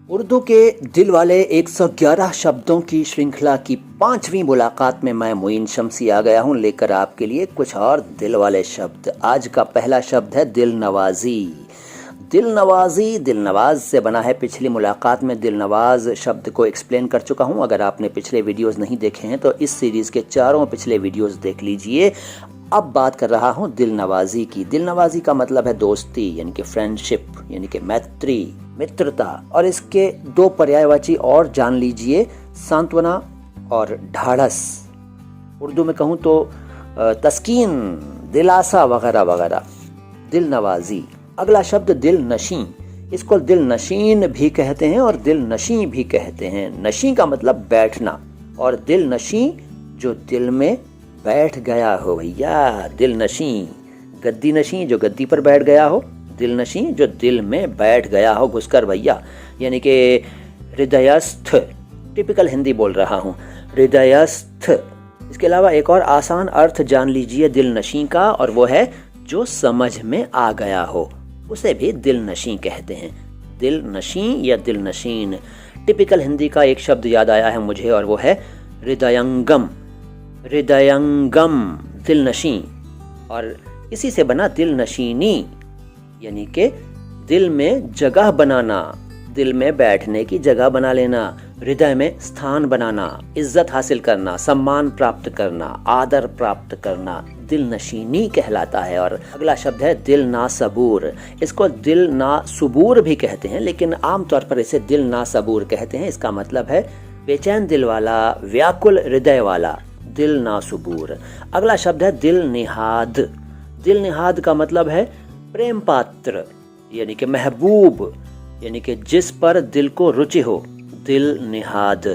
उर्दू के दिल वाले 111 शब्दों की श्रृंखला की 5वीं मुलाकात में मैं मोइन शम्सी आ गया हूं लेकर आपके लिए कुछ और दिल वाले शब्द। आज का पहला शब्द है दिल नवाजी। दिल नवाजी दिल नवाज से बना है। पिछली मुलाकात में दिल नवाज शब्द को एक्सप्लेन कर चुका हूं। अगर आपने पिछले वीडियोस नहीं देखे हैं तो इस सीरीज़ के चारों पिछले वीडियोस देख लीजिए। अब बात कर रहा हूं दिल नवाजी की। दिल नवाजी का मतलब है दोस्ती, यानी कि फ्रेंडशिप, यानी कि मैत्री, मित्रता। और इसके दो पर्यायवाची और जान लीजिए, सांत्वना और ढाढ़स। उर्दू में कहूँ तो तस्कीन, दिलासा वगैरह वगैरह। दिल नवाजी। अगला शब्द दिल नशीं। इसको दिल नशीन भी कहते हैं और दिल नशीं भी कहते हैं। नशीं का मतलब बैठना और दिल नशीं जो दिल में बैठ गया हो। भैया दिल नशीं, गद्दी नशीं जो गद्दी पर बैठ गया हो, दिल नशीं जो दिल में बैठ गया हो घुसकर भैया, यानी कि हृदयस्थ। टिपिकल हिंदी बोल रहा हूँ, हृदयस्थ। इसके अलावा एक और आसान अर्थ जान लीजिए दिल नशीं का, और वो है जो समझ में आ गया हो, उसे भी दिल नशीं कहते हैं। दिल नशीं या दिल नशीन। टिपिकल हिंदी का एक शब्द याद आया है मुझे, और वो है हृदयंगम। हृदयंगम, दिल नशीं। और इसी से बना दिल नशीनी, यानी कि दिल में जगह बनाना, दिल में बैठने की जगह बना लेना, हृदय में स्थान बनाना, इज्जत हासिल करना, सम्मान प्राप्त करना, आदर प्राप्त करना, दिल नशीनी कहलाता है। और अगला शब्द है दिल ना सबूर। इसको दिल ना सुबूर भी कहते हैं, लेकिन आमतौर पर इसे दिल ना सबूर कहते हैं। इसका मतलब है बेचैन दिल वाला, व्याकुल हृदय वाला, दिल ना सुबूर। अगला शब्द है दिल निहाद। दिल निहाद का मतलब है प्रेम पात्र, यानी कि महबूब, यानी कि जिस पर दिल को रुचि हो, दिल निहाद।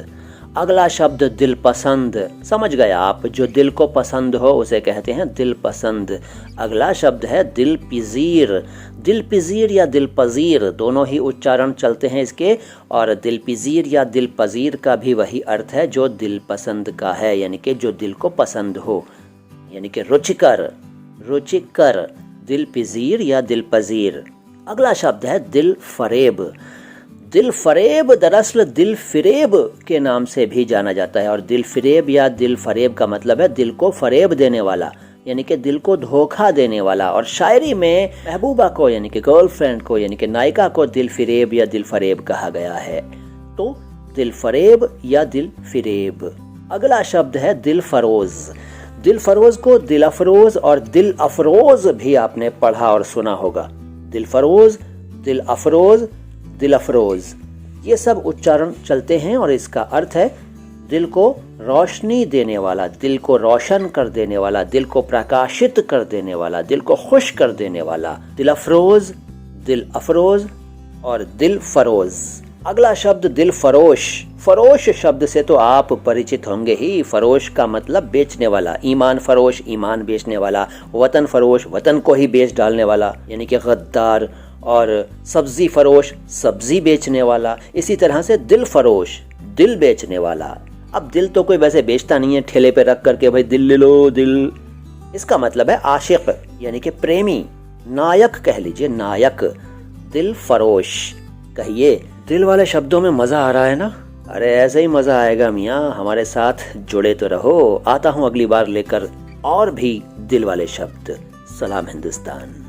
अगला शब्द दिल पसंद। समझ गए आप, जो दिल को पसंद हो उसे कहते हैं दिल पसंद। अगला शब्द है दिल पिजीर। दिल पिजीर या दिल पजीर दोनों ही उच्चारण चलते हैं इसके, और दिल पिजीर या दिल पजीर का भी वही अर्थ है जो दिल पसंद का है, यानी कि जो दिल को पसंद हो, यानी कि रुचिकर, रुचिकर, दिल पिजीर या दिल पजीर। अगला शब्द है दिल फरेब। दिल फरेब दरअसल दिल फिरेब के नाम से भी जाना जाता है, और दिल फिरेब या दिल फरेब का मतलब है दिल को फरेब देने वाला, यानी कि दिल को धोखा देने वाला। और शायरी में महबूबा को, यानी कि गर्लफ्रेंड को, यानी कि नायिका को दिल फिरेब या दिल फरेब कहा गया है। तो दिल फरेब या दिल फिरेब। अगला शब्द है दिल फरोज। दिल फरोज को दिल अफरोज और दिल अफरोज भी आपने पढ़ा और सुना होगा। दिल फरोज, दिल अफरोज, दिल अफरोज, ये सब उच्चारण चलते हैं, और इसका अर्थ है दिल को रोशनी देने वाला, दिल को रोशन कर देने वाला, दिल को प्रकाशित कर देने वाला, दिल को खुश कर देने वाला। दिल अफरोज, दिल अफरोज और दिल फरोज। अगला शब्द दिल फरोश। फरोश शब्द से तो आप परिचित होंगे ही। फरोश का मतलब बेचने वाला, ईमान फरोश, ईमान बेचने वाला, वतन फरोश, वतन को ही बेच डालने वाला, यानी कि गद्दार। और सब्जी फरोश, सब्जी बेचने वाला। इसी तरह से दिल फरोश, दिल बेचने वाला। अब दिल तो कोई वैसे बेचता नहीं है ठेले पे रख करके, भाई दिल ले लो दिल। इसका मतलब है आशिक, यानी कि प्रेमी, नायक कह लीजिए, नायक। दिल फरोश। कहिए दिल वाले शब्दों में मजा आ रहा है ना? अरे ऐसे ही मजा आएगा मियाँ, हमारे साथ जुड़े तो रहो। आता हूँ अगली बार लेकर और भी दिल वाले शब्द। सलाम हिंदुस्तान।